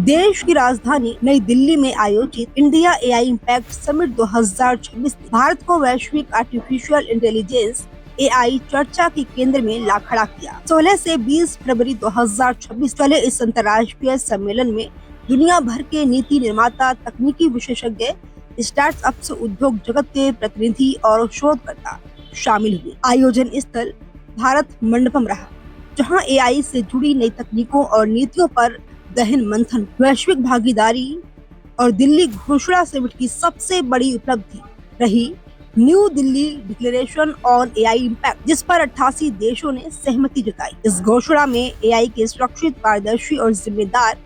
देश की राजधानी नई दिल्ली में आयोजित इंडिया एआई इम्पैक्ट समिट 2026 ने भारत को वैश्विक आर्टिफिशियल इंटेलिजेंस एआई चर्चा के केंद्र में ला खड़ा किया। 16 से 20 फरवरी 2026 चले इस अंतर्राष्ट्रीय सम्मेलन में दुनिया भर के नीति निर्माता, तकनीकी विशेषज्ञ, स्टार्टअप्स, उद्योग जगत के प्रतिनिधि और शोधकर्ता शामिल हुए। आयोजन स्थल भारत मंडपम रहा, जहां एआई से जुड़ी नई तकनीकों और नीतियों पर गहन मंथन। वैश्विक भागीदारी और दिल्ली घोषणा समिट की सबसे बड़ी उपलब्धि रही new Delhi declaration on AI impact, जिस पर 88 देशों ने सहमति जताई। इस घोषणा में एआई के सुरक्षित, पारदर्शी और जिम्मेदार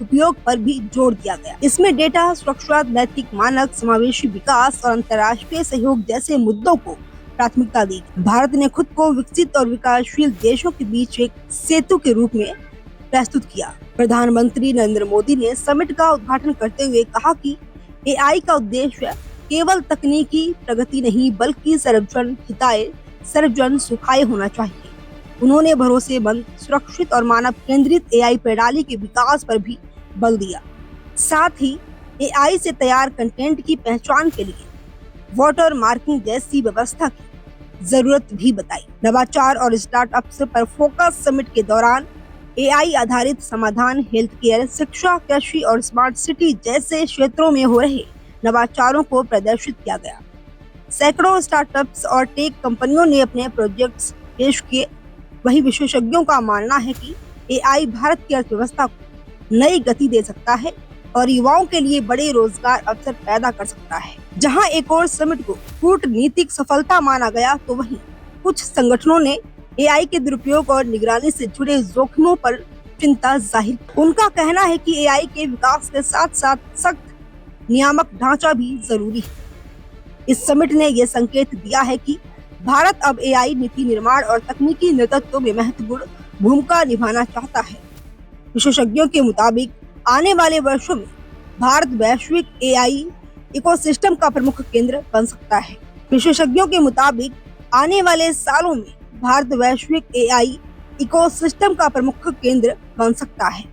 उपयोग पर भी जोर दिया गया। इसमें डेटा सुरक्षा, नैतिक मानक, समावेशी विकास और अंतर्राष्ट्रीय सहयोग जैसे मुद्दों को प्राथमिकता दी। भारत ने खुद को विकसित और विकासशील देशों के बीच एक सेतु के रूप में प्रस्तुत किया। प्रधानमंत्री नरेंद्र मोदी ने समिट का उद्घाटन करते हुए कहा कि एआई का उद्देश्य केवल तकनीकी प्रगति नहीं, बल्कि सर्वजन हिताय, सर्वजन सुखाय होना चाहिए। उन्होंने भरोसेमंद, सुरक्षित और मानव केंद्रित एआई प्रणाली के विकास पर भी बल दिया। साथ ही एआई से तैयार कंटेंट की पहचान के लिए वाटर मार्किंग जैसी व्यवस्था की जरूरत भी बताई। नवाचार और स्टार्टअप्स पर फोकस समिट के दौरान एआई आधारित समाधान, हेल्थ केयर, शिक्षा, कृषि और स्मार्ट सिटी जैसे क्षेत्रों में हो रहे नवाचारों को प्रदर्शित किया गया। सैकड़ों स्टार्टअप्स और टेक कंपनियों ने अपने प्रोजेक्ट्स पेश किए। वहीं विशेषज्ञों का मानना है कि एआई भारत की अर्थव्यवस्था को नई गति दे सकता है और युवाओं के लिए बड़े रोजगार अवसर पैदा कर सकता है। जहां एक और समिट को कूटनीतिक सफलता माना गया, तो वहीं कुछ संगठनों ने एआई के दुरुपयोग और निगरानी से जुड़े जोखिमों पर चिंता जाहिर की। उनका कहना है कि एआई के विकास के साथ साथ सख्त नियामक ढांचा भी जरूरी है। इस समिट ने यह संकेत दिया है कि भारत अब एआई नीति निर्माण और तकनीकी नेतृत्व में महत्वपूर्ण भूमिका निभाना चाहता है। विशेषज्ञों के मुताबिक आने वाले वर्षों में भारत वैश्विक एआई इकोसिस्टम का प्रमुख केंद्र बन सकता है। विशेषज्ञों के मुताबिक आने वाले सालों में भारत वैश्विक एआई इकोसिस्टम का प्रमुख केंद्र बन सकता है।